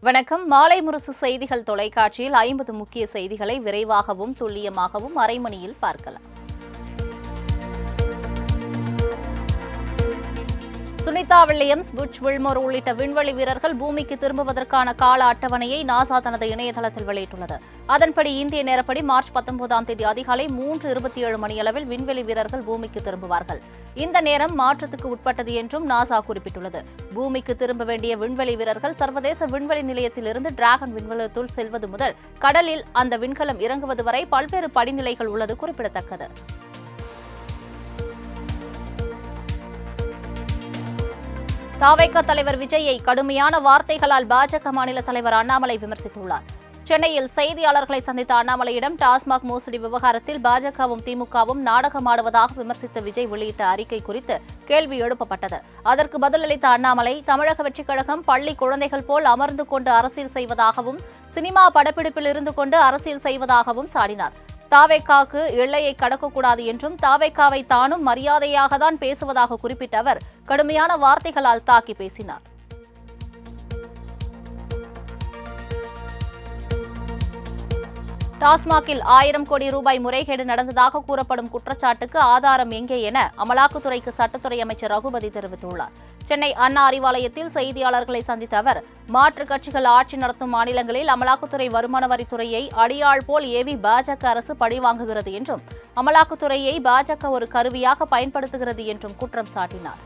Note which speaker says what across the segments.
Speaker 1: வணக்கம். மாலை முரசு செய்திகள் தொலைக்காட்சியில் 50 முக்கிய செய்திகளை விரைவாகவும் துல்லியமாகவும் அரை மணியில் பார்க்கலாம். சுனிதா வில்லியம்ஸ், புட்ச் வில்மோர் உள்ளிட்ட விண்வெளி வீரர்கள் பூமிக்கு திரும்புவதற்கான கால அட்டவணையை நாசா தனது இணையதளத்தில் வெளியிட்டுள்ளது. அதன்படி இந்திய நேரப்படி மார்ச் 19ஆம் தேதி அதிகாலை 3:27 மணியளவில் விண்வெளி வீரர்கள் பூமிக்கு திரும்புவார்கள். இந்த நேரம் மாற்றத்துக்கு உட்பட்டது என்றும் நாசா குறிப்பிட்டுள்ளது. பூமிக்கு திரும்ப வேண்டிய விண்வெளி வீரர்கள் சர்வதேச விண்வெளி நிலையத்திலிருந்து டிராகன் விண்வெளித்துள் செல்வது முதல் கடலில் அந்த விண்கலம் இறங்குவது வரை பல்வேறு படிநிலைகள் உள்ளது குறிப்பிடத்தக்கது. தவேக தலைவர் விஜயை கடுமையான வார்த்தைகளால் பாஜக மாநில தலைவர் அண்ணாமலை விமர்சித்துள்ளார். சென்னையில் செய்தியாளர்களை சந்தித்த அண்ணாமலையிடம் டாஸ்மாக் மோசடி விவகாரத்தில் பாஜகவும் திமுகவும் நாடகமாடுவதாக விமர்சித்த விஜய் வெளியிட்ட அறிக்கை குறித்து கேள்வி எழுப்பப்பட்டது. அதற்கு பதிலளித்த அண்ணாமலை, தமிழக வெற்றிக் கழகம் பள்ளி குழந்தைகள் போல் அமர்ந்து கொண்டு அரசியல் செய்வதாகவும் சினிமா படப்பிடிப்பில் இருந்து கொண்டு அரசியல் செய்வதாகவும் சாடினார். தவேகாவுக்கு எல்லையை கடக்கக்கூடாது என்றும் தவேகாவை தானும் மரியாதையாக தான் பேசுவதாக குறிப்பிட்ட அவர் கடுமையான வார்த்தைகளால் தாக்கி பேசினார். டாஸ்மாகில் 1000 கோடி ரூபாய் முறைகேடு நடந்ததாக கூறப்படும் குற்றச்சாட்டுக்கு ஆதாரம் எங்கே என அமலாக்கத்துறைக்கு சட்டத்துறை அமைச்சர் ரகுபதி தெரிவித்துள்ளார். சென்னை அண்ணா அறிவாலயத்தில் செய்தியாளர்களை சந்தித்த அவர், மாற்றுக் கட்சிகள் ஆட்சி நடத்தும் மாநிலங்களில் அமலாக்கத்துறை வருமான வரித்துறையை அடியாள் போல் ஏவி பாஜக அரசு பழிவாங்குகிறது என்றும் அமலாக்கத்துறையை பாஜக ஒரு கருவியாக பயன்படுத்துகிறது என்றும் குற்றம் சாட்டினார்.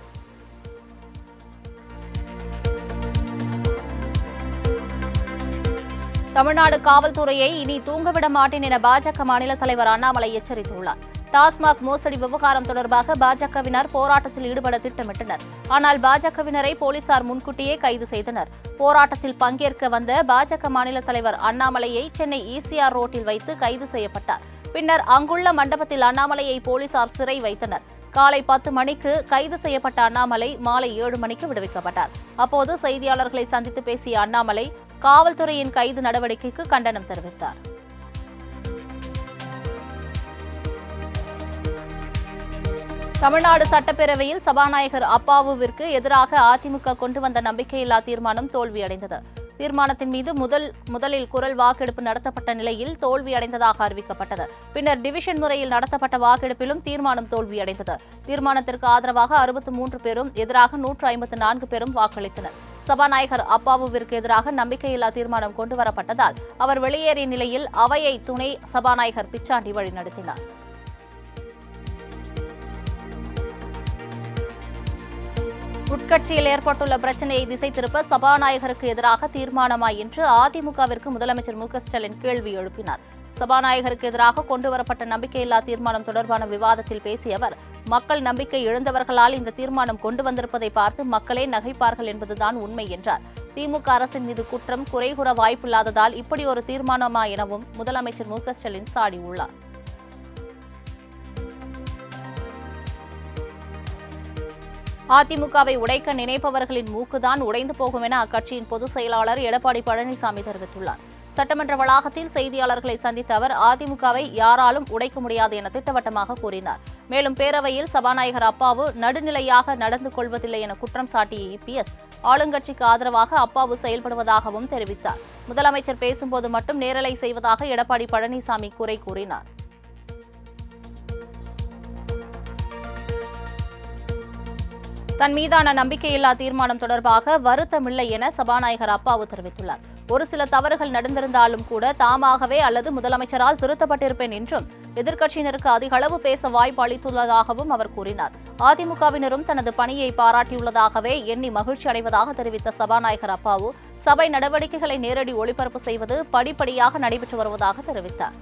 Speaker 1: தமிழ்நாடு காவல்துறையை இனி தூங்கவிட மாட்டேன் என பாஜக மாநில தலைவர் அண்ணாமலை எச்சரித்துள்ளார். டாஸ்மாக் மோசடி விவகாரம் தொடர்பாக பாஜகவினர் போராட்டத்தில் ஈடுபட திட்டமிட்டனர். ஆனால் பாஜகவினரை போலீசார் முன்கூட்டியே கைது செய்தனர். போராட்டத்தில் பங்கேற்க வந்த பாஜக மாநில தலைவர் அண்ணாமலையை சென்னை ECR ரோட்டில் வைத்து கைது செய்யப்பட்டார். பின்னர் அங்குள்ள மண்டபத்தில் அண்ணாமலையை போலீசார் சிறை வைத்தனர். காலை 10 மணிக்கு கைது செய்யப்பட்ட அண்ணாமலை மாலை 7 மணிக்கு விடுவிக்கப்பட்டார். அப்போது செய்தியாளர்களை சந்தித்து பேசிய அண்ணாமலை காவல்துறையின் கைது நடவடிக்கைக்கு கண்டனம் தெரிவித்தார். தமிழ்நாடு சட்டப்பேரவையில் சபாநாயகர் அப்பாவுவிற்கு எதிராக அதிமுக கொண்டு வந்த நம்பிக்கையில்லா தீர்மானம் தோல்வியடைந்தது. தீர்மானத்தின் மீது முதலில் குரல் வாக்கெடுப்பு நடத்தப்பட்ட நிலையில் தோல்வியடைந்ததாக அறிவிக்கப்பட்டது. பின்னர் டிவிஷன் முறையில் நடத்தப்பட்ட வாக்கெடுப்பிலும் தீர்மானம் தோல்வியடைந்தது. தீர்மானத்திற்கு ஆதரவாக 63 பேரும் எதிராக 154 பேரும் வாக்களித்தனர். சபாநாயகர் அப்பாவுவிற்கு எதிராக நம்பிக்கையில்லா தீர்மானம் கொண்டுவரப்பட்டதால் அவர் வெளியேறிய நிலையில் அவையை துணை சபாநாயகர் பிச்சாண்டி வழிநடத்தினார். உட்கட்சியில் ஏற்பட்டுள்ள பிரச்சினையை திசை திருப்ப சபாநாயகருக்கு எதிராக தீர்மானமா என்று அதிமுகவிற்கு முதலமைச்சர் மு.க.ஸ்டாலின் கேள்வி எழுப்பினார். சபாநாயகருக்கு எதிராக கொண்டுவரப்பட்ட நம்பிக்கையில்லா தீர்மானம் தொடர்பான விவாதத்தில் பேசிய அவர், மக்கள் நம்பிக்கை இழந்தவர்களால் இந்த தீர்மானம் கொண்டு வந்திருப்பதை பார்த்து மக்களே நகைப்பார்கள் என்பதுதான் உண்மை என்றார். திமுக அரசின் மீது குற்றம் குறை கூற வாய்ப்பில்லாததால் இப்படி ஒரு தீர்மானமா எனவும் முதலமைச்சர் மு.க.ஸ்டாலின் சாடியுள்ளார். அதிமுகவை உடைக்க நினைப்பவர்களின் மூக்குதான் உடைந்து போகும் என அக்கட்சியின் பொதுச் செயலாளர் எடப்பாடி பழனிசாமி தெரிவித்துள்ளார். சட்டமன்ற வளாகத்தில் செய்தியாளர்களை சந்தித்த அவர், அதிமுகவை யாராலும் உடைக்க முடியாது என திட்டவட்டமாக கூறினார். மேலும் பேரவையில் சபாநாயகர் அப்பாவு நடுநிலையாக நடந்து கொள்வதில்லை என குற்றம் சாட்டிய EPS ஆளுங்கட்சிக்கு ஆதரவாக அப்பாவு செயல்படுவதாகவும் தெரிவித்தார். முதலமைச்சர் பேசும்போது மட்டும் நேரலை செய்வதாக எடப்பாடி பழனிசாமி குறை கூறினார். தன் மீதான நம்பிக்கையில்லா தீர்மானம் தொடர்பாக வருத்தமில்லை என சபாநாயகர் அப்பாவு தெரிவித்துள்ளார். ஒரு சில தவறுகள் நடந்திருந்தாலும் கூட தாமாகவே அல்லது முதலமைச்சரால் திருத்தப்பட்டிருப்பேன் என்றும் எதிர்க்கட்சியினருக்கு அதிக அளவு பேச வாய்ப்பு அளித்துள்ளதாகவும் அவர் கூறினார். அதிமுகவினரும் தனது பணியை பாராட்டியுள்ளதாகவே எண்ணி மகிழ்ச்சி அடைவதாக தெரிவித்த சபாநாயகர் அப்பாவு, சபை நடவடிக்கைகளை நேரடி ஒளிபரப்பு செய்வது படிப்படியாக நடைபெற்று வருவதாக தெரிவித்தார்.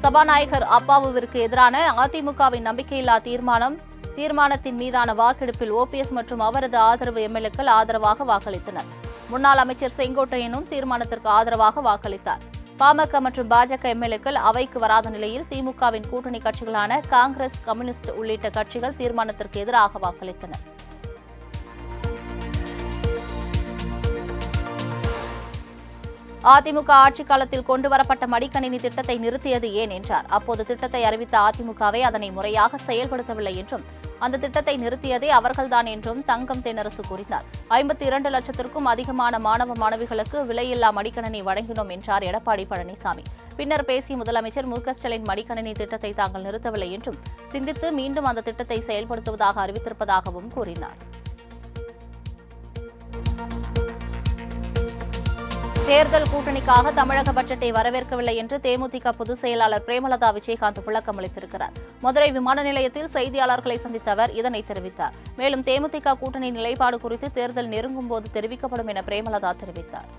Speaker 1: சபாநாயகர் அப்பாவுவிற்கு எதிரான அதிமுகவின் நம்பிக்கையில்லா தீர்மானத்தின் மீதான வாக்கெடுப்பில் OPS மற்றும் அவரது ஆதரவு MLAக்கள் ஆதரவாக வாக்களித்தனர். முன்னாள் அமைச்சர் செங்கோட்டையனும் தீர்மானத்திற்கு ஆதரவாக வாக்களித்தார். பாமக மற்றும் பாஜக MLAக்கள் அவைக்கு வராத நிலையில் திமுகவின் கூட்டணி கட்சிகளான காங்கிரஸ், கம்யூனிஸ்ட் உள்ளிட்ட கட்சிகள் தீர்மானத்திற்கு எதிராக வாக்களித்தனர். அதிமுக ஆட்சிக் காலத்தில் கொண்டுவரப்பட்ட மடிக்கணினி திட்டத்தை நிறுத்தியது ஏன் என்றார். அப்போது திட்டத்தை அறிவித்த அதிமுகவை அதனை முறையாக செயல்படுத்தவில்லை என்றும் அந்த திட்டத்தை நிறுத்தியதே அவர்கள்தான் என்றும் தங்கம் தென்னரசு கூறினார். 52 லட்சத்திற்கும் அதிகமான மாணவ மாணவிகளுக்கு விலையில்லா மடிக்கணினி வழங்கினோம் என்றார் எடப்பாடி பழனிசாமி. பின்னர் பேசிய முதலமைச்சர் மு.க.ஸ்டாலின் மடிக்கணினி திட்டத்தை தாங்கள் நிறுத்தவில்லை என்றும் சிந்தித்து மீண்டும் அந்த திட்டத்தை செயல்படுத்துவதாக அறிவித்திருப்பதாகவும் கூறினார். தேர்தல் கூட்டணிக்காக தமிழக பட்ஜெட்டை வரவேற்கவில்லை என்று தேமுதிக பொதுச் செயலாளர் பிரேமலதா விஜயகாந்த் விளக்கம் அளித்திருக்கிறார். மதுரை விமான நிலையத்தில் செய்தியாளர்களை சந்தித்த அவர் இதனை தெரிவித்தார். மேலும் தேமுதிக கூட்டணி நிலைப்பாடு குறித்து தேர்தல் நெருங்கும் போது தெரிவிக்கப்படும் என பிரேமலதா தெரிவித்தார்.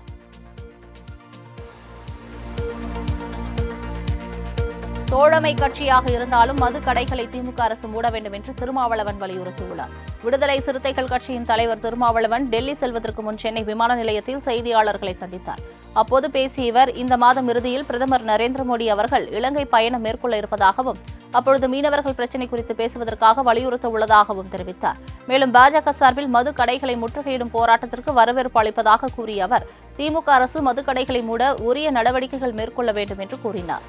Speaker 1: தோழமை கட்சியாக இருந்தாலும் மது கடைகளை திமுக அரசு மூட வேண்டும் என்று திருமாவளவன் வலியுறுத்தியுள்ளார். விடுதலை சிறுத்தைகள் கட்சியின் தலைவர் திருமாவளவன் டெல்லி செல்வதற்கு முன் சென்னை விமான நிலையத்தில் செய்தியாளர்களை சந்தித்தார். அப்போது பேசிய இவர், இந்த மாதம் இறுதியில் பிரதமர் நரேந்திர மோடி அவர்கள் இலங்கை பயணம் மேற்கொள்ள இருப்பதாகவும் அப்பொழுது மீனவர்கள் பிரச்சினை குறித்து பேசுவதற்காக வலியுறுத்த உள்ளதாகவும் தெரிவித்தார். மேலும் பாஜக சார்பில் மது கடைகளை முற்றுகையிடும் போராட்டத்திற்கு வரவேற்பு அளிப்பதாக கூறிய அவர், திமுக அரசு மது கடைகளை மூட உரிய நடவடிக்கைகள் மேற்கொள்ள வேண்டும் என்று கூறினார்.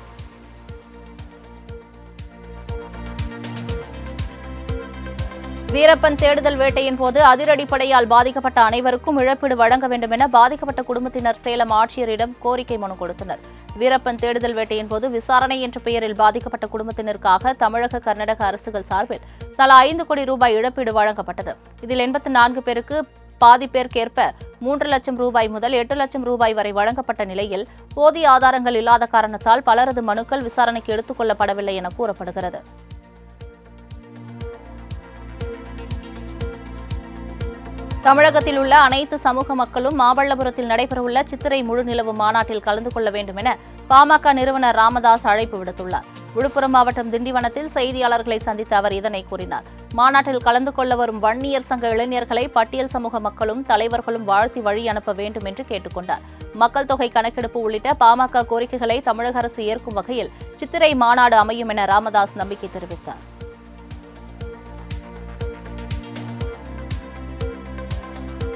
Speaker 1: வீரப்பன் தேடுதல் வேட்டையின் போது அதிரடிப்படையால் பாதிக்கப்பட்ட அனைவருக்கும் இழப்பீடு வழங்க வேண்டும் என பாதிக்கப்பட்ட குடும்பத்தினர் சேலம் ஆட்சியரிடம் கோரிக்கை மனு கொடுத்தனர். வீரப்பன் தேடுதல் வேட்டையின் போது விசாரணை என்ற பெயரில் பாதிக்கப்பட்ட குடும்பத்தினருக்காக தமிழக கர்நாடக அரசுகள் சார்பில் தலா 5 கோடி ரூபாய் இழப்பீடு வழங்கப்பட்டது. இதில் 84 பேருக்கு பாதி பேருக்கேற்ப 3 லட்சம் ரூபாய் முதல் 8 லட்சம் ரூபாய் வரை வழங்கப்பட்ட நிலையில் போதிய ஆதாரங்கள் இல்லாத காரணத்தால் பலரது மனுக்கள் விசாரணைக்கு எடுத்துக் கொள்ளப்படவில்லை என கூறப்படுகிறது. தமிழகத்தில் உள்ள அனைத்து சமூக மக்களும் மாமல்லபுரத்தில் நடைபெறவுள்ள சித்திரை முழு நிலவு மாநாட்டில் கலந்து கொள்ள வேண்டும் என பாமக நிறுவனர் ராமதாஸ் அழைப்பு விடுத்துள்ளார். விழுப்புரம் மாவட்டம் திண்டிவனத்தில் செய்தியாளர்களை சந்தித்த அவர் இதனை கூறினார். மாநாட்டில் கலந்து கொள்ள வரும் வன்னியர் சங்க இளைஞர்களை பட்டியல் சமூக மக்களும் தலைவர்களும் வாழ்த்தி வழி அனுப்ப வேண்டும் என்று கேட்டுக் கொண்டார். மக்கள் தொகை கணக்கெடுப்பு உள்ளிட்ட பாமக கோரிக்கைகளை தமிழக அரசு ஏற்கும் வகையில் சித்திரை மாநாடு அமையும் என ராமதாஸ் நம்பிக்கை தெரிவித்தார்.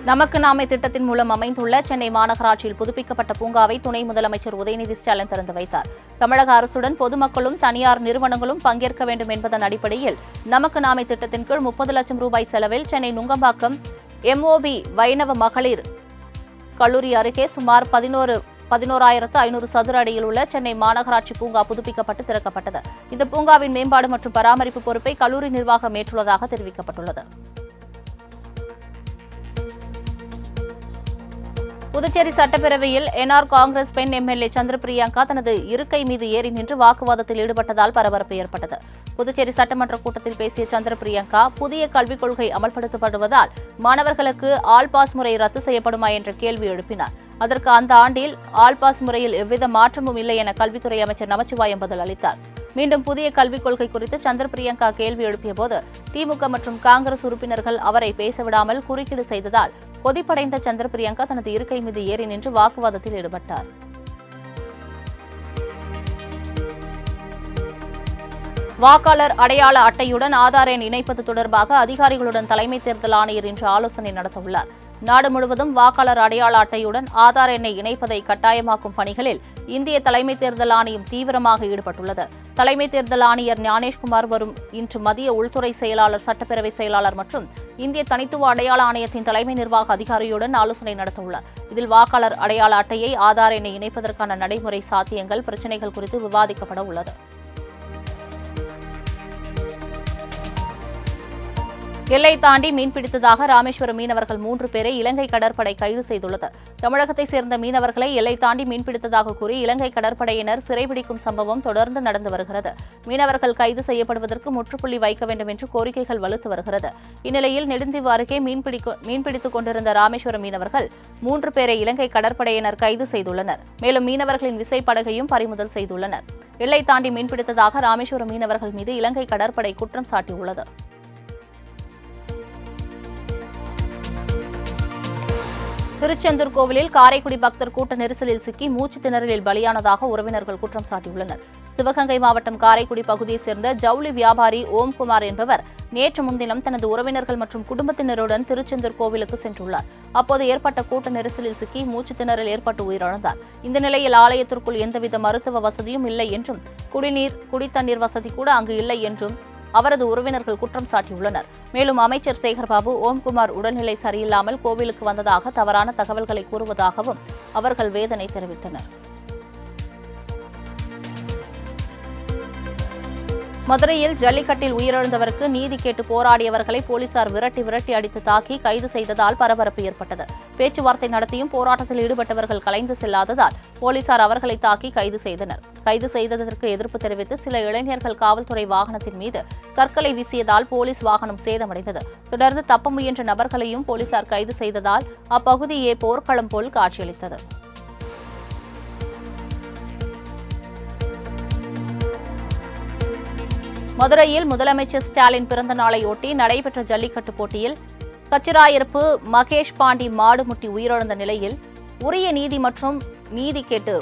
Speaker 1: நமக்கு நாமே திட்டத்தின் மூலம் அமைந்துள்ள சென்னை மாநகராட்சியில் புதுப்பிக்கப்பட்ட பூங்காவை துணை முதலமைச்சர் உதயநிதி ஸ்டாலின் திறந்து வைத்தார். தமிழக அரசுடன் பொதுமக்களும் தனியார் நிறுவனங்களும் பங்கேற்க வேண்டும் என்பதன் அடிப்படையில் நமக்கு நாமே திட்டத்தின் கீழ் 30 லட்சம் ரூபாய் செலவில் சென்னை நுங்கம்பாக்கம் MOB வைணவ மகளிர் கல்லூரி அருகே சுமார் 11,500 சதுர அடியில் உள்ள சென்னை மாநகராட்சி பூங்கா புதுப்பிக்கப்பட்டு திறக்கப்பட்டது. இந்த பூங்காவின் மேம்பாடு மற்றும் பராமரிப்பு பொறுப்பை கல்லூரி நிர்வாகம் ஏற்றுள்ளதாக தெரிவிக்கப்பட்டுள்ளது. புதுச்சேரி சட்டப்பேரவையில் NR காங்கிரஸ் பெண் MLA சந்திர பிரியங்கா தனது இருக்கை மீது ஏறி நின்று வாக்குவாதத்தில் ஈடுபட்டதால் பரபரப்பு ஏற்பட்டது. புதுச்சேரி சட்டமன்ற கூட்டத்தில் பேசிய சந்திர பிரியங்கா, புதிய கல்விக் கொள்கை அமல்படுத்தப்படுவதால் மாணவர்களுக்கு ஆல் பாஸ் முறை ரத்து செய்யப்படுமா என்ற கேள்வி எழுப்பினார். அதற்கு அந்த ஆண்டில் ஆல் பாஸ் முறையில் எவ்வித மாற்றமும் இல்லை என கல்வித்துறை அமைச்சர் நமச்சிவாயம் பதில் அளித்தார். மீண்டும் புதிய கல்விக் கொள்கை குறித்து சந்திர பிரியங்கா கேள்வி எழுப்பியபோது திமுக மற்றும் காங்கிரஸ் உறுப்பினர்கள் அவரை பேசவிடாமல் குறுக்கீடு செய்ததால் கொதிப்படைந்த சந்திர பிரியங்கா தனது இருக்கை மீது ஏறி நின்று வாக்குவாதத்தில் ஈடுபட்டார். வாக்காளர் அடையாள அட்டையுடன் ஆதார் எண் இணைப்பது தொடர்பாக அதிகாரிகளுடன் தலைமை தேர்தல் ஆணையர் இன்று ஆலோசனை நடத்தவுள்ளார். நாடு முழுவதும் வாக்காளர் அடையாள அட்டையுடன் ஆதார் எண்ணை இணைப்பதை கட்டாயமாக்கும் பணிகளில் இந்திய தலைமை தேர்தல் ஆணையம் தீவிரமாக ஈடுபட்டுள்ளது. தலைமை தேர்தல் ஆணையர் ஞானேஷ்குமார் வரும் இன்று மத்திய உள்துறை செயலாளர், சட்டப்பேரவை செயலாளர் மற்றும் இந்திய தனித்துவ அடையாள ஆணையத்தின் தலைமை நிர்வாக அதிகாரியுடன் ஆலோசனை நடத்தவுள்ளார். இதில் வாக்காளர் அடையாள அட்டையை ஆதார் எண்ணை இணைப்பதற்கான நடைமுறை சாத்தியங்கள், பிரச்சினைகள் குறித்து விவாதிக்கப்பட உள்ளது. எல்லை தாண்டி மீன்பிடித்ததாக ராமேஸ்வரம் மீனவர்கள் 3 பேரை இலங்கை கடற்படை கைது செய்துள்ளது. தமிழகத்தைச் சேர்ந்த மீனவர்களை எல்லை தாண்டி மீன்பிடித்ததாக கூறி இலங்கை கடற்படையினர் சிறைபிடிக்கும் சம்பவம் தொடர்ந்து நடந்து வருகிறது. மீனவர்கள் கைது செய்யப்படுவதற்கு முற்றுப்புள்ளி வைக்க வேண்டும் என்று கோரிக்கைகள் வலுத்து வருகிறது. இந்நிலையில் நெடுந்தீவு அருகே மீன்பிடித்துக் கொண்டிருந்த ராமேஸ்வரம் மீனவர்கள் 3 பேரை இலங்கை கடற்படையினர் கைது செய்துள்ளனர். மேலும் மீனவர்களின் விசைப்படகையும் பறிமுதல் செய்துள்ளனர். எல்லை தாண்டி மீன்பிடித்ததாக ராமேஸ்வரம் மீனவர்கள் மீது இலங்கை கடற்படை குற்றம் சாட்டியுள்ளது. திருச்செந்தூர் கோவிலில் காரைக்குடி பக்தர் கூட்ட நெரிசலில் சிக்கி மூச்சு திணறலில் பலியானதாக உறவினர்கள் குற்றம் சாட்டியுள்ளனர். சிவகங்கை மாவட்டம் காரைக்குடி பகுதியைச் சேர்ந்த ஜவுளி வியாபாரி ஓம்குமார் என்பவர் நேற்று முன்தினம் தனது உறவினர்கள் மற்றும் குடும்பத்தினருடன் திருச்செந்தூர் கோவிலுக்கு சென்றுள்ளார். அப்போது ஏற்பட்ட கூட்ட நெரிசலில் சிக்கி மூச்சு திணறல் ஏற்பட்டு உயிரிழந்தார். இந்த நிலையில் ஆலயத்திற்குள் எந்தவித மருத்துவ வசதியும் இல்லை என்றும் குடித்தண்ணீர் வசதி கூட அங்கு இல்லை என்றும் அவரது உறவினர்கள் குற்றம் சாட்டியுள்ளனர். மேலும் அமைச்சர் சேகர்பாபு ஓம்குமார் உடல்நிலை சரியில்லாமல் கோவிலுக்கு வந்ததாக தவறான தகவல்களை கூறுவதாகவும் அவர்கள் வேதனை தெரிவித்தனர். மதுரையில் ஜல்லிக்கட்டில் உயிரிழந்தவருக்கு நீதி கேட்டு போராடியவர்களை போலீசார் விரட்டி அடித்து தாக்கி கைது செய்ததால் பரபரப்பு ஏற்பட்டது. பேச்சுவார்த்தை நடத்தியும் போராட்டத்தில் ஈடுபட்டவர்கள் கலைந்து செல்லாததால் போலீசார் அவர்களை தாக்கி கைது செய்தனர். கைது செய்ததற்கு எதிர்ப்பு தெரிவித்து சில இளைஞர்கள் காவல்துறை வாகனத்தின் மீது கற்களை வீசியதால் போலீஸ் வாகனம் சேதமடைந்தது. தொடர்ந்து தப்ப முயன்ற நபர்களையும் போலீசார் கைது செய்ததால் அப்பகுதியே போர்க்களம் போல் காட்சியளித்தது. மதுரையில் முதலமைச்சர் ஸ்டாலின் பிறந்த நாளையொட்டி நடைபெற்ற ஜல்லிக்கட்டு போட்டியில் கச்சிராயிருப்பு மகேஷ் பாண்டி மாடு முட்டி உயிரிழந்த நிலையில் உரிய நீதி மற்றும் நிதி கேட்டு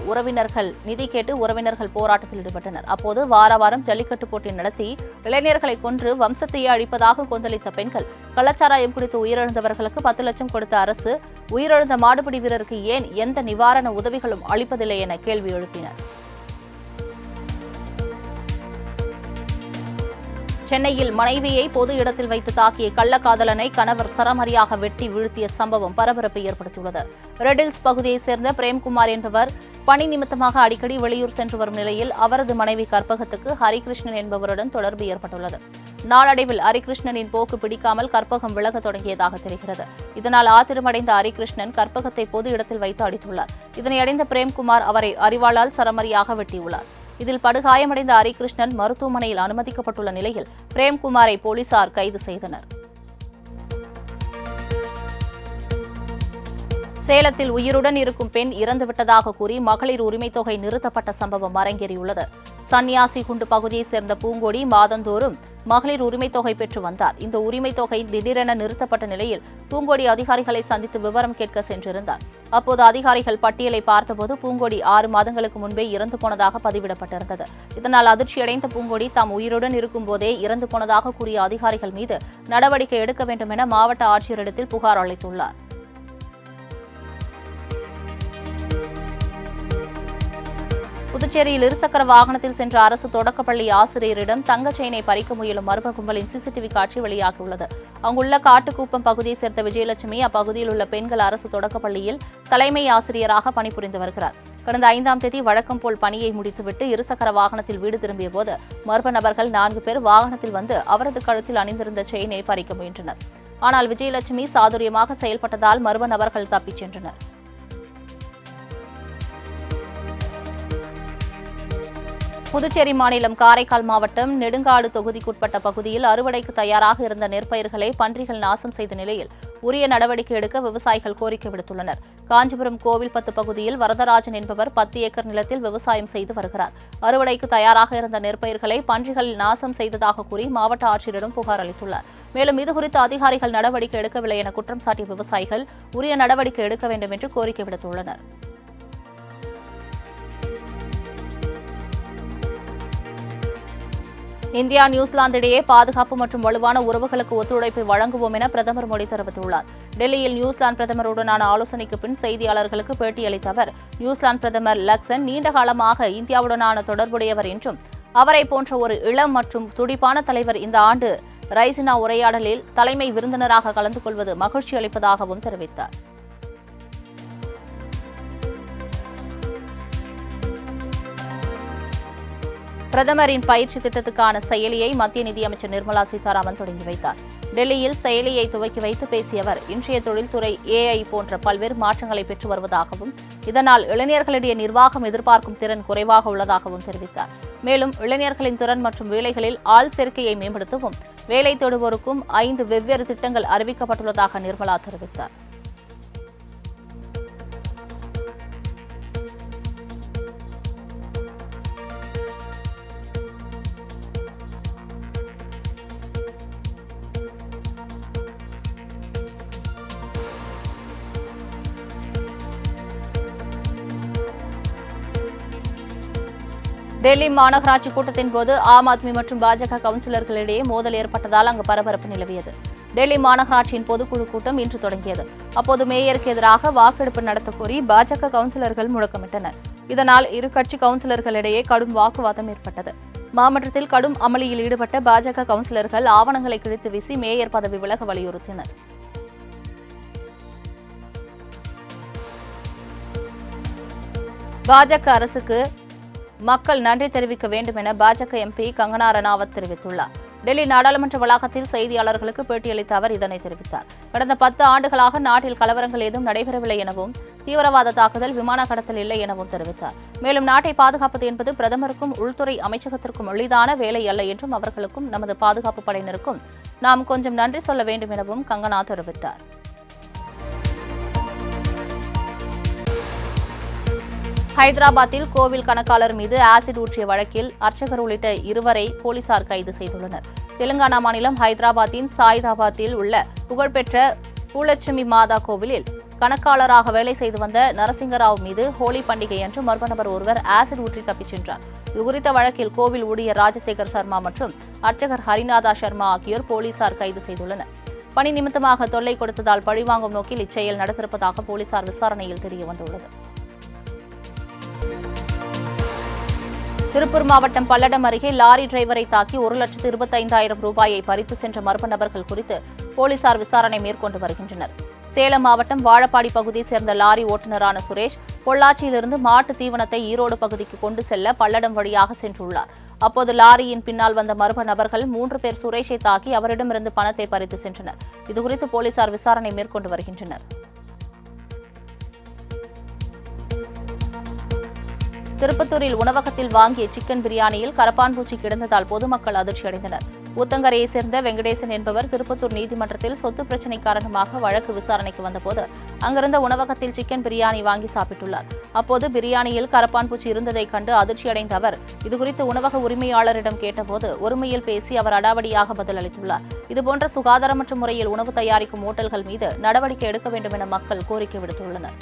Speaker 1: உறவினர்கள் போராட்டத்தில் ஈடுபட்டனர். அப்போது வாரம் ஜல்லிக்கட்டு போட்டி நடத்தி இளைஞர்களை கொன்று வம்சத்தையே அழிப்பதாக கொந்தளித்த பெண்கள், கள்ளச்சாராயம் குடித்து உயிரிழந்தவர்களுக்கு 10 லட்சம் கொடுத்த அரசு உயிரிழந்த மாடுபிடி வீரருக்கு ஏன் எந்த நிவாரண உதவிகளும் அளிப்பதில்லை என கேள்வி எழுப்பினர். சென்னையில் மனைவியை பொது இடத்தில் வைத்து தாக்கிய கள்ளக்காதலனை கணவர் சரமாரியாக வெட்டி வீழ்த்திய சம்பவம் பரபரப்பை ஏற்படுத்தியுள்ளது. ரெடில்ஸ் பகுதியைச் சேர்ந்த பிரேம்குமார் என்பவர் பணி நிமித்தமாக அடிக்கடி வெளியூர் சென்று வரும் நிலையில் அவரது மனைவி கற்பகத்துக்கு ஹரிகிருஷ்ணன் என்பவருடன் தொடர்பு ஏற்பட்டுள்ளது. நாளடைவில் ஹரிகிருஷ்ணனின் போக்கு பிடிக்காமல் கற்பகம் விலக தொடங்கியதாக தெரிகிறது. இதனால் ஆத்திரமடைந்த ஹரிகிருஷ்ணன் கற்பகத்தை பொது இடத்தில் வைத்து அடித்துள்ளார். இதனை அடைந்த பிரேம்குமார் அவரை அரிவாளால் சரமாரியாக வெட்டியுள்ளார். இதில் படுகாயமடைந்த ஹரிகிருஷ்ணன் மருத்துவமனையில் அனுமதிக்கப்பட்டுள்ள நிலையில் பிரேம்குமாரை போலீசார் கைது செய்தனர். சேலத்தில் உயிருடன் இருக்கும் பெண் இறந்துவிட்டதாக கூறி மகளிர் உரிமைத் தொகை நிறுத்தப்பட்ட சம்பவம் அரங்கேறியுள்ளது. சன்னியாசி குண்டு பகுதியைச் சேர்ந்த பூங்கொடி மாதந்தோறும் மகளிர் உரிமைத் தொகை பெற்று வந்தார். இந்த உரிமைத் தொகை திடீரென நிறுத்தப்பட்ட நிலையில் பூங்கொடி அதிகாரிகளை சந்தித்து விவரம் கேட்க சென்றிருந்தார். அப்போது அதிகாரிகள் பட்டியலை பார்த்தபோது பூங்கொடி 6 மாதங்களுக்கு முன்பே இறந்து போனதாக பதிவிடப்பட்டிருந்தது. இதனால் அதிர்ச்சியடைந்த பூங்கொடி தாம் உயிருடன் இருக்கும் போதே இறந்து போனதாக கூறிய அதிகாரிகள் மீது நடவடிக்கை எடுக்க வேண்டும் என மாவட்ட ஆட்சியரிடத்தில் புகார் அளித்துள்ளார். புதுச்சேரியில் இருசக்கர வாகனத்தில் சென்ற அரசு தொடக்கப்பள்ளி ஆசிரியரிடம் தங்க செயினை பறிக்க முயலும் மர்ம கும்பலின் சிசிடிவி காட்சி வெளியாகியுள்ளது. அங்குள்ள காட்டுக்குப்பம் பகுதியைச் சேர்ந்த விஜயலட்சுமி அப்பகுதியில் உள்ள பெண்கள் அரசு தொடக்கப்பள்ளியில் தலைமை ஆசிரியராக பணிபுரிந்து வருகிறார். கடந்த 5ஆம் தேதி வழக்கம் போல் பணியை முடித்துவிட்டு இருசக்கர வாகனத்தில் வீடு திரும்பிய போது மர்ம நபர்கள் 4 பேர் வாகனத்தில் வந்து அவரது கழுத்தில் அணிந்திருந்த செயினை பறிக்க முயன்றனர். ஆனால் விஜயலட்சுமி சாதுரியமாக செயல்பட்டதால் மர்ம நபர்கள் தப்பிச் சென்றனர். புதுச்சேரி மாநிலம் காரைக்கால் மாவட்டம் நெடுங்காடு தொகுதிக்குட்பட்ட பகுதியில் அறுவடைக்கு தயாராக இருந்த நெற்பயிர்களை பன்றிகள் நாசம் செய்த நிலையில் உரிய நடவடிக்கை எடுக்க விவசாயிகள் கோரிக்கை விடுத்துள்ளனர். காஞ்சிபுரம் கோவில்பத்து பகுதியில் வரதராஜன் என்பவர் 10 ஏக்கர் நிலத்தில் விவசாயம் செய்து வருகிறார். அறுவடைக்கு தயாராக இருந்த நெற்பயிர்களை பன்றிகள் நாசம் செய்ததாக கூறி மாவட்ட ஆட்சியரிடம் புகார் அளித்துள்ளார். மேலும் இதுகுறித்து அதிகாரிகள் நடவடிக்கை எடுக்கவில்லை என குற்றம் சாட்டிய விவசாயிகள் உரிய நடவடிக்கை எடுக்க வேண்டும் என்று கோரிக்கை விடுத்துள்ளனர். இந்தியா நியூசிலாந்து இடையே பாதுகாப்பு மற்றும் வலுவான உறவுகளுக்கு ஒத்துழைப்பை வழங்குவோம் என பிரதமர் மோடி தெரிவித்துள்ளார். டெல்லியில் நியூசிலாந்து பிரதமருடனான ஆலோசனைக்கு பின் செய்தியாளர்களுக்கு பேட்டியளித்த அவர், நியூசிலாந்து பிரதமர் லக்சன் நீண்ட காலமாக இந்தியாவுடனான தொடர்புடையவர் என்றும் அவரை போன்ற ஒரு இளம் மற்றும் துடிப்பான தலைவர் இந்த ஆண்டு ரைசினா உரையாடலில் தலைமை விருந்தினராக கலந்து கொள்வது மகிழ்ச்சி அளிப்பதாகவும் தெரிவித்தார். பிரதமரின் பயிற்சி திட்டத்துக்கான செயலியை மத்திய நிதியமைச்சர் நிர்மலா சீதாராமன் தொடங்கி வைத்தார். டெல்லியில் செயலியை துவக்கி வைத்து பேசிய அவர், இன்றைய தொழில்துறை AI போன்ற பல்வேறு மாற்றங்களை பெற்று வருவதாகவும் இதனால் இளைஞர்களிடையே நிர்வாகம் எதிர்பார்க்கும் திறன் குறைவாக உள்ளதாகவும் தெரிவித்தார். மேலும் இளைஞர்களின் திறன் மற்றும் வேலைகளில் ஆள் சேர்க்கையை மேம்படுத்தவும் வேலை தேடுவோருக்கும் 5 வெவ்வேறு திட்டங்கள் அறிவிக்கப்பட்டுள்ளதாக நிர்மலா தெரிவித்தார். டெல்லி மாநகராட்சி கூட்டத்தின் போது ஆம் ஆத்மி மற்றும் பாஜக கவுன்சிலர்களிடையே மோதல் ஏற்பட்டதால் அங்கு பரபரப்பு நிலவியது. டெல்லி மாநகராட்சியின் பொதுக்குழு கூட்டம் இன்று தொடங்கியது. அப்போது மேயருக்கு எதிராக வாக்கெடுப்பு நடத்தக் கோரி பாஜக கவுன்சிலர்கள் முழக்கமிட்டனர். இதனால் இரு கட்சி கவுன்சிலர்களிடையே கடும் வாக்குவாதம் ஏற்பட்டது. மாமன்றத்தில் கடும் அமளியில் ஈடுபட்ட பாஜக கவுன்சிலர்கள் ஆவணங்களை கிழித்து வீசி மேயர் பதவி விலக வலியுறுத்தினர். பாஜக அரசுக்கு மக்கள் நன்றி தெரிவிக்க வேண்டும் என பாஜக எம்பி கங்கனா ரணாவத் தெரிவித்துள்ளார். டெல்லி நாடாளுமன்ற வளாகத்தில் செய்தியாளர்களுக்கு பேட்டியளித்த அவர் இதனை தெரிவித்தார். கடந்த 10 ஆண்டுகளாக நாட்டில் கலவரங்கள் ஏதும் நடைபெறவில்லை எனவும் தீவிரவாத தாக்குதல், விமான கடத்தல் இல்லை எனவும் தெரிவித்தார். மேலும் நாட்டை பாதுகாப்பது என்பது பிரதமருக்கும் உள்துறை அமைச்சகத்திற்கும் எளிதான வேலை அல்ல என்றும் அவர்களுக்கும் நமது பாதுகாப்பு படையினருக்கும் நாம் கொஞ்சம் நன்றி சொல்ல வேண்டும் எனவும் கங்கனா தெரிவித்தார். ஹைதராபாத்தில் கோவில் கணக்காளர் மீது ஆசிட் ஊற்றிய வழக்கில் அர்ச்சகர் உள்ளிட்ட 2 போலீசார் கைது செய்துள்ளனர். தெலுங்கானா மாநிலம் ஹைதராபாத்தின் சாயிதாபாத்தில் உள்ள புகழ்பெற்ற பூலட்சுமி மாதா கோவிலில் கணக்காளராக வேலை செய்து வந்த நரசிங்கராவ் மீது ஹோலி பண்டிகை அன்று மர்ம நபர் ஒருவர் ஆசிட் ஊற்றி தப்பிச் சென்றார். இதுகுறித்த வழக்கில் கோவில் ஊழியர் ராஜசேகர் சர்மா மற்றும் அர்ச்சகர் ஹரிநாதா சர்மா ஆகியோர் போலீசார் கைது செய்துள்ளனர். பணி நிமித்தமாக தொல்லை கொடுத்ததால் பழிவாங்கும் நோக்கில் இச்செயல் நடந்திருப்பதாக போலீசார் விசாரணையில் தெரியவந்துள்ளது. திருப்பூர் மாவட்டம் பல்லடம் அருகே லாரி டிரைவரை தாக்கி 1,25,000 ரூபாயை பறித்து சென்ற மர்ம நபர்கள் குறித்து போலீசார் விசாரணை மேற்கொண்டு வருகின்றனர். சேலம் மாவட்டம் வாழப்பாடி பகுதியைச் சேர்ந்த லாரி ஓட்டுநரான சுரேஷ் பொள்ளாச்சியிலிருந்து மாட்டு தீவனத்தை ஈரோடு பகுதிக்கு கொண்டு செல்ல பல்லடம் வழியாக சென்றுள்ளார். அப்போது லாரியின் பின்னால் வந்த மர்ம நபர்கள் 3 பேர் சுரேஷை தாக்கி அவரிடமிருந்து பணத்தை பறித்து சென்றனர். இதுகுறித்து போலீசார் விசாரணை மேற்கொண்டு வருகின்றனர். திருப்பத்தூரில் உணவகத்தில் வாங்கிய சிக்கன் பிரியாணியில் கரப்பான்பூச்சி கிடந்ததால் பொதுமக்கள் அதிர்ச்சியடைந்தனர். ஊத்தங்கரையைச் சேர்ந்த வெங்கடேசன் என்பவர் திருப்பத்தூர் நீதிமன்றத்தில் சொத்து பிரச்சினை காரணமாக வழக்கு விசாரணைக்கு வந்தபோது அங்கிருந்த உணவகத்தில் சிக்கன் பிரியாணி வாங்கி சாப்பிட்டுள்ளார். அப்போது பிரியாணியில் கரப்பான்பூச்சி இருந்ததைக் கண்டு அதிர்ச்சியடைந்த அவர் இதுகுறித்து உணவக உரிமையாளரிடம் கேட்டபோது ஒருமையில் பேசி அவர் அடாவடியாக பதிலளித்துள்ளார். இதுபோன்ற சுகாதாரமற்ற முறையில் உணவு தயாரிக்கும் ஓட்டல்கள் மீது நடவடிக்கை எடுக்க வேண்டும் என மக்கள் கோரிக்கை விடுத்துள்ளனர்.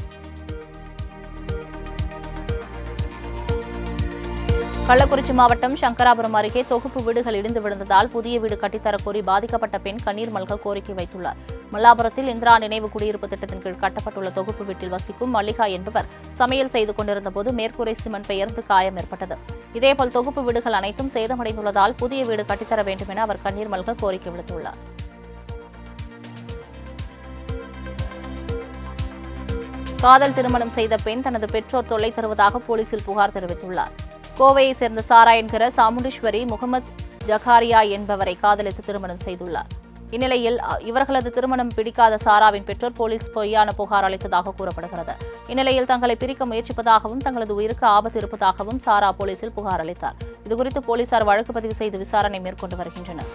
Speaker 1: கள்ளக்குறிச்சி மாவட்டம் சங்கராபுரம் அருகே தொகுப்பு வீடுகள் இடிந்து விழுந்ததால் புதிய வீடு கட்டித்தரக்கோரி பாதிக்கப்பட்ட பெண் கண்ணீர் மல்க கோரிக்கை வைத்துள்ளார். மல்லாபுரத்தில் இந்திரா நினைவு குடியிருப்பு திட்டத்தின் கீழ் கட்டப்பட்டுள்ள தொகுப்பு வீட்டில் வசிக்கும் மல்லிகா என்பவர் சமையல் செய்து கொண்டிருந்தபோது மேற்கூரை சிமெண்ட் பெயர்ந்து காயம் ஏற்பட்டது. இதேபோல் தொகுப்பு வீடுகள் அனைத்தும் சேதமடைந்துள்ளதால் புதிய வீடு கட்டித்தர வேண்டும் என அவர் கண்ணீர் மல்க கோரிக்கை விடுத்துள்ளார். காதல் திருமணம் செய்த பெண் தனது பெற்றோர் தொல்லை தருவதாக போலீசில் புகார் தெரிவித்துள்ளார். கோவையைச் சேர்ந்த சாரா என்கிற சாமுண்டீஸ்வரி முகமது ஜகாரியா என்பவரை காதலித்து திருமணம் செய்துள்ளார். இந்நிலையில் இவர்களது திருமணம் பிடிக்காத சாராவின் பெற்றோர் போலீஸ் பொய்யான புகார் அளித்ததாக கூறப்படுகிறது. இந்நிலையில் தங்களை பிரிக்க முயற்சிப்பதாகவும் தங்களது உயிருக்கு ஆபத்து இருப்பதாகவும் சாரா போலீசில் புகார் அளித்தார். இதுகுறித்து போலீசார் வழக்கு பதிவு செய்து விசாரணை மேற்கொண்டு வருகின்றனர்.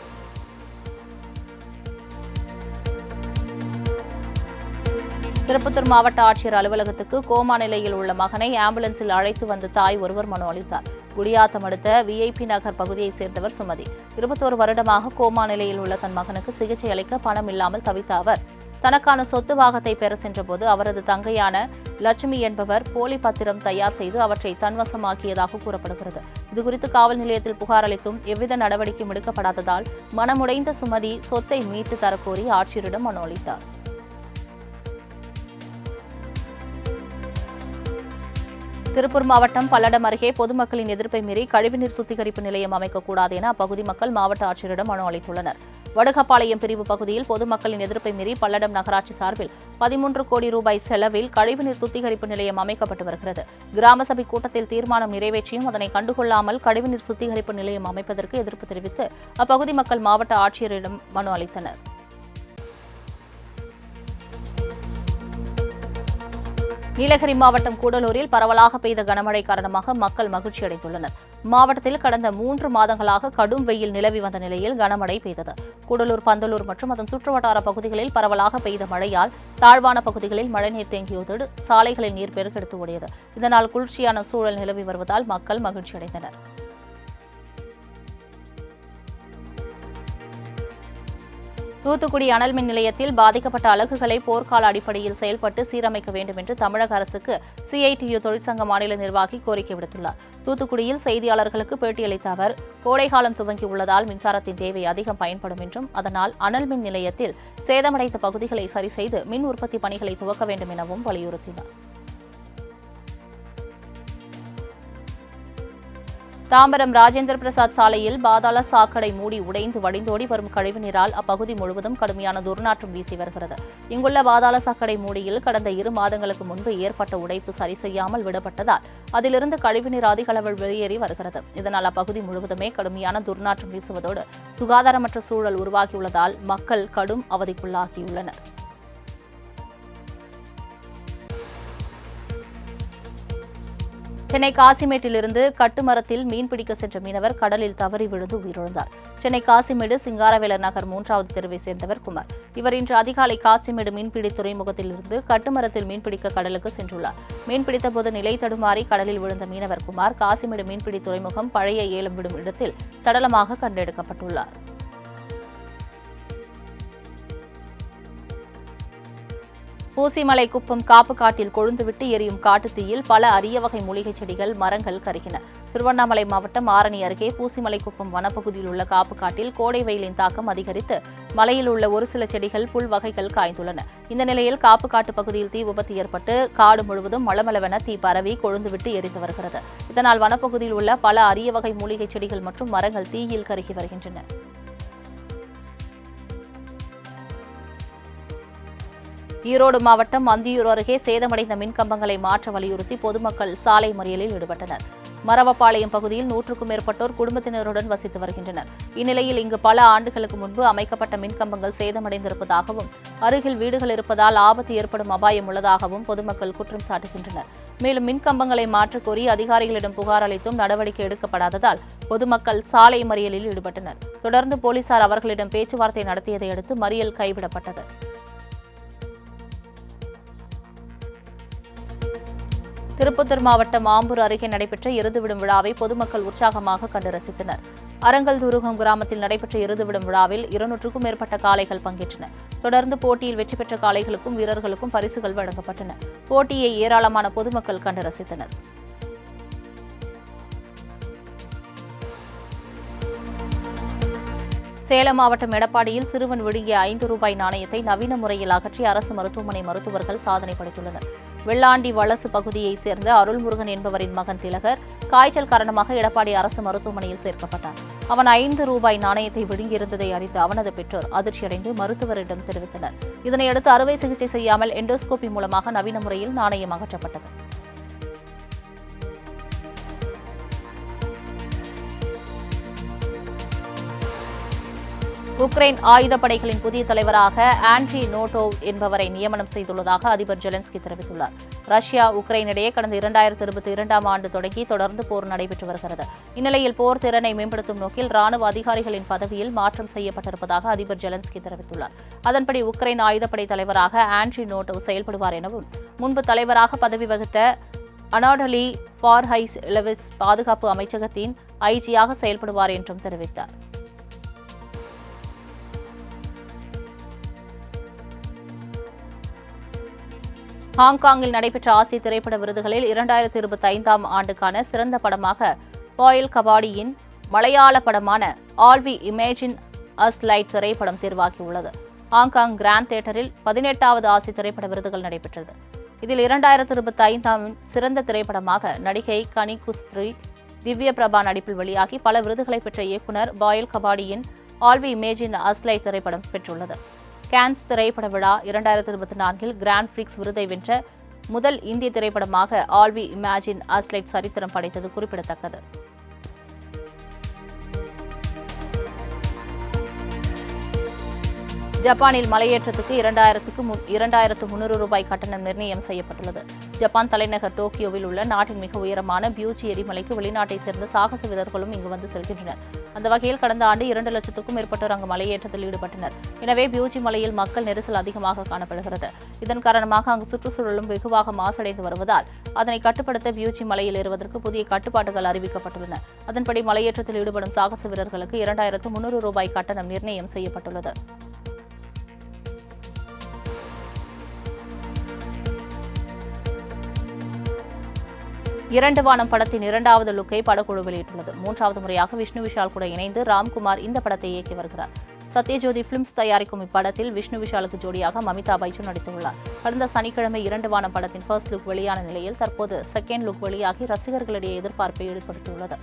Speaker 1: திருப்பத்தூர் மாவட்ட ஆட்சியர் அலுவலகத்துக்கு கோமா நிலையில் உள்ள மகனை ஆம்புலன்ஸில் அழைத்து வந்த தாய் ஒருவர் மனு அளித்தார். குடியாத்தம் அடுத்த விஐபி நகர் பகுதியைச் சேர்ந்தவர் சுமதி. 21 வருடமாக கோமா நிலையில் உள்ள தன் மகனுக்கு சிகிச்சை அளிக்க பணம் இல்லாமல் தவித்த அவர் தனக்கான சொத்து பாகத்தை பெற சென்றபோது அவரது தங்கையான லட்சுமி என்பவர் போலி பத்திரம் தயார் செய்து அவற்றை தன்வசமாக்கியதாக கூறப்படுகிறது. இதுகுறித்து காவல் நிலையத்தில் புகார் அளித்தும் எவ்வித நடவடிக்கையும் எடுக்கப்படாததால் மனமுடைந்த சுமதி சொத்தை மீட்டு தரக்கோரி ஆட்சியரிடம் மனு அளித்தார். திருப்பூர் மாவட்டம் பல்லடம் அருகே பொதுமக்களின் எதிர்ப்பை மீறி கழிவுநீர் சுத்திகரிப்பு நிலையம் அமைக்கக்கூடாது என அப்பகுதி மக்கள் மாவட்ட ஆட்சியரிடம் மனு அளித்துள்ளனர். வடுகப்பாளையம் பிரிவு பகுதியில் பொதுமக்களின் எதிர்ப்பை மீறி பல்லடம் நகராட்சி சார்பில் 13 கோடி ரூபாய் செலவில் கழிவுநீர் சுத்திகரிப்பு நிலையம் அமைக்கப்பட்டு வருகிறது. கிராம சபை கூட்டத்தில் தீர்மானம் நிறைவேற்றியும் அதனை கண்டுகொள்ளாமல் கழிவுநீர் சுத்திகரிப்பு நிலையம் அமைப்பதற்கு எதிர்ப்பு தெரிவித்து அப்பகுதி மக்கள் மாவட்ட ஆட்சியரிடம் மனு அளித்தனர். நீலகிரி மாவட்டம் கூடலூரில் பரவலாக பெய்த கனமழை காரணமாக மக்கள் மகிழ்ச்சியடைந்துள்ளனர். மாவட்டத்தில் கடந்த 3 மாதங்களாக கடும் வெயில் நிலவி வந்த நிலையில் கனமழை பெய்தது. கூடலூர், பந்தலூர் மற்றும் அதன் சுற்றுவட்டார பகுதிகளில் பரவலாக பெய்த மழையால் தாழ்வான பகுதிகளில் மழைநீர் தேங்கியதோடு சாலைகளில் நீர் பெருக்கெடுத்து ஓடியது. இதனால் குளிர்ச்சியான சூழல் நிலவி வருவதால் மக்கள் மகிழ்ச்சியடைந்தனர். தூத்துக்குடி அனல் மின் நிலையத்தில் பாதிக்கப்பட்ட அலகுகளை போர்க்கால அடிப்படையில் செயல்பட்டு சீரமைக்க வேண்டும் என்று தமிழக அரசுக்கு சிஐடியு தொழிற்சங்க மாநில நிர்வாகி கோரிக்கை விடுத்துள்ளார். தூத்துக்குடியில் செய்தியாளர்களுக்கு பேட்டியளித்த அவர், கோடைகாலம் துவங்கியுள்ளதால் மின்சாரத்தின் தேவை அதிகம் பயன்படும் என்றும் அதனால் அனல் மின் நிலையத்தில் சேதமடைந்த பகுதிகளை சரிசெய்து மின் உற்பத்தி பணிகளை துவக்க வேண்டும் எனவும் வலியுறுத்தினார். தாம்பரம் ராஜேந்திர பிரசாத் சாலையில் பாதாள சாக்கடை மூடி உடைந்து வடிந்தோடி வரும் கழிவுநீரால் அப்பகுதி முழுவதும் கடுமையான துர்நாற்றம் வீசி வருகிறது. இங்குள்ள பாதாள சாக்கடை மூடியில் கடந்த 2 மாதங்களுக்கு முன்பு ஏற்பட்ட உடைப்பு சரி செய்யாமல் விடப்பட்டதால் அதிலிருந்து கழிவுநீர் அதிக அளவில் வெளியேறி வருகிறது. இதனால் அப்பகுதி முழுவதுமே கடுமையான துர்நாற்றம் வீசுவதோடு சுகாதாரமற்ற சூழல் உருவாகியுள்ளதால் மக்கள் கடும் அவதிக்குள்ளாகியுள்ளனர். சென்னை காசிமேட்டிலிருந்து கட்டுமரத்தில் மீன்பிடிக்க சென்ற மீனவர் கடலில் தவறி விழுந்து உயிரிழந்தார். சென்னை காசிமேடு சிங்காரவேலர் நகர் 3வது தெருவை சேர்ந்தவர் குமார். இவர் இன்று அதிகாலை காசிமேடு மீன்பிடி துறைமுகத்திலிருந்து கட்டுமரத்தில் மீன்பிடிக்க கடலுக்கு சென்றுள்ளார். மீன்பிடித்தபோது நிலை தடுமாறி கடலில் விழுந்த மீனவர் குமார் காசிமேடு மீன்பிடி துறைமுகம் பழைய ஏலம் விடும் இடத்தில் சடலமாக கண்டெடுக்கப்பட்டுள்ளார். பூசிமலை குப்பம் காப்பு காட்டில் கொழுந்துவிட்டு எரியும் காட்டுத்தீயில் பல அரிய வகை மூலிகை செடிகள், மரங்கள் கருகின. திருவண்ணாமலை மாவட்டம் ஆரணி அருகே பூசிமலை குப்பம் வனப்பகுதியில் உள்ள காப்பு காட்டில் கோடை வெயிலின் தாக்கம் அதிகரித்து மலையில் உள்ள ஒரு சில செடிகள், புல் வகைகள் காய்ந்துள்ளன. இந்த நிலையில் காப்பு காட்டு பகுதியில் தீ விபத்து ஏற்பட்டு காடு முழுவதும் மளமளவென தீ பரவி கொழுந்துவிட்டு எரிந்து வருகிறது. இதனால் வனப்பகுதியில் உள்ள பல அரிய வகை மூலிகை செடிகள் மற்றும் மரங்கள் தீயில் கருகி வருகின்றன. ஈரோடு மாவட்டம் அந்தியூர் அருகே சேதமடைந்த மின்கம்பங்களை மாற்ற வலியுறுத்தி பொதுமக்கள் சாலை மறியலில் ஈடுபட்டனர். மரவப்பாளையம் பகுதியில் 100க்கும் மேற்பட்டோர் குடும்பத்தினருடன் வசித்து வருகின்றனர். இந்நிலையில் இங்கு பல ஆண்டுகளுக்கு முன்பு அமைக்கப்பட்ட மின்கம்பங்கள் சேதமடைந்திருப்பதாகவும் அருகில் வீடுகள் இருப்பதால் ஆபத்து ஏற்படும் அபாயம் உள்ளதாகவும் பொதுமக்கள் குற்றம் சாட்டுகின்றனர். மேலும் மின்கம்பங்களை மாற்றக் கோரி அதிகாரிகளிடம் புகார் அளித்தும் நடவடிக்கை எடுக்கப்படாததால் பொதுமக்கள் சாலை மறியலில் ஈடுபட்டனர். தொடர்ந்து போலீசார் அவர்களிடம் பேச்சுவார்த்தை நடத்தியதை அடுத்து மறியல் கைவிடப்பட்டது. திருப்பத்தூர் மாவட்டம் ஆம்பூர் அருகே நடைபெற்ற எருதுவிடும் விழாவை பொதுமக்கள் உற்சாகமாக கண்டு ரசித்தனர். அரங்கல்துருகம் கிராமத்தில் நடைபெற்ற எருதுவிடும் விழாவில் 200க்கும் மேற்பட்ட காளைகள் பங்கேற்றன. தொடர்ந்து போட்டியில் வெற்றி பெற்ற காளைகளுக்கும் வீரர்களுக்கும் பரிசுகள் வழங்கப்பட்டன. போட்டியை ஏராளமான பொதுமக்கள் கண்டு ரசித்தனர். சேலம் மாவட்டம் எடப்பாடியில் சிறுவன் விழுங்கிய ₹5 நாணயத்தை நவீன முறையில் அகற்றி அரசு மருத்துவமனை மருத்துவர்கள் சாதனை படைத்துள்ளனர். வெள்ளாண்டி வலசு பகுதியைச் சேர்ந்த அருள்முருகன் என்பவரின் மகன் திலகர் காய்ச்சல் காரணமாக எடப்பாடி அரசு மருத்துவமனையில் சேர்க்கப்பட்டார். அவன் ₹5 நாணயத்தை விழுங்கியிருந்ததை அறிந்து அவனது பெற்றோர் அதிர்ச்சியடைந்து மருத்துவரிடம் தெரிவித்தனர். இதனையடுத்து அறுவை சிகிச்சை செய்யாமல் எண்டோஸ்கோபி மூலமாக நவீன முறையில் நாணயம் அகற்றப்பட்டது. உக்ரைன் ஆயுதப்படைகளின் புதிய தலைவராக ஆண்ட்ரி நோட்டோவ் என்பவரை நியமனம் செய்துள்ளதாக அதிபர் ஜெலன்ஸ்கி தெரிவித்துள்ளார். ரஷ்யா, உக்ரைன் இடையே கடந்த 2022ஆம் ஆண்டு தொடங்கி தொடர்ந்து போர் நடைபெற்று வருகிறது. இந்நிலையில் போர் திறனை மேம்படுத்தும் நோக்கில் ராணுவ அதிகாரிகளின் பதவியில் மாற்றம் செய்யப்பட்டிருப்பதாக அதிபர் ஜெலன்ஸ்கி தெரிவித்துள்ளார். அதன்படி உக்ரைன் ஆயுதப்படை தலைவராக ஆண்ட்ரி நோட்டோவ் செயல்படுவார் எனவும் முன்பு தலைவராக பதவி வகித்த அனாடலி ஃபார்ஹைஸ் லெவிஸ் பாதுகாப்பு அமைச்சகத்தின் ஐஜியாக செயல்படுவார் என்றும் தெரிவித்தார். ஹாங்காங்கில் நடைபெற்ற ஆசிய திரைப்பட விருதுகளில் 2025ஆம் ஆண்டுக்கான சிறந்த படமாக பாயில் கபாடியின் மலையாள படமான all we imagine as light திரைப்படம் தேர்வாகியுள்ளது. ஹாங்காங் கிராண்ட் தியேட்டரில் 18வது ஆசிய திரைப்பட விருதுகள் நடைபெற்றது. இதில் 2025ஆம் சிறந்த திரைப்படமாக நடிகை கனி குஸ்த்ரி திவ்ய பிரபா நடிப்பில் வெளியாகி பல விருதுகளை பெற்ற இயக்குநர் பாயில் கபாடியின் all we imagine as light திரைப்படம் பெற்றுள்ளது. கான்ஸ் திரைப்பட விழா 2024இல் கிராண்ட் பிரிக்ஸ் விருதை வென்ற முதல் இந்திய திரைப்படமாக all we imagine as light சரித்திரம் படைத்தது குறிப்பிடத்தக்கது. ஜப்பானில் மலையேற்றத்துக்கு ₹2,300 கட்டணம் நிர்ணயம் செய்யப்பட்டுள்ளது. ஜப்பான் தலைநகர் டோக்கியோவில் உள்ள நாட்டின் மிக உயரமான பியூச்சி எரிமலைக்கு வெளிநாட்டைச் சேர்ந்த சாகச வீரர்களும் இங்கு வந்து செல்கின்றனர். அந்த வகையில் கடந்த ஆண்டு 2 லட்சத்துக்கும் மேற்பட்டோர் அங்கு மலையேற்றத்தில் ஈடுபட்டனர். எனவே பியூச்சி மலையில் மக்கள் நெரிசல் அதிகமாக காணப்படுகிறது. இதன் காரணமாக அங்கு சுற்றுச்சூழலும் வெகுவாக மாசடைந்து வருவதால் அதனை கட்டுப்படுத்த பியூச்சி மலையில் ஏறுவதற்கு புதிய கட்டுப்பாடுகள் அறிவிக்கப்பட்டுள்ளன. அதன்படி மலையேற்றத்தில் ஈடுபடும் சாகச வீரர்களுக்கு ₹2,300 கட்டணம் நிர்ணயம் செய்யப்பட்டுள்ளது. இரண்டு வானம் படத்தின் 2வது லுக்கை படக்குழு வெளியிட்டுள்ளது. 3வது முறையாக விஷ்ணு விஷால் கூட இணைந்து ராம்குமார் இந்த படத்தை இயக்கி வருகிறார். சத்யஜோதி பிலிம்ஸ் தயாரிக்கும் இப்படத்தில் விஷ்ணு விஷாலுக்கு ஜோடியாக மமிதா பைஜன் நடித்துள்ளார். கடந்த சனிக்கிழமை 2 வானம் படத்தின் ஃபர்ஸ்ட் லுக் வெளியான நிலையில் தற்போது செகண்ட் லுக் வெளியாகி ரசிகர்களிடையே எதிர்பார்ப்பை ஏற்படுத்தியுள்ளது.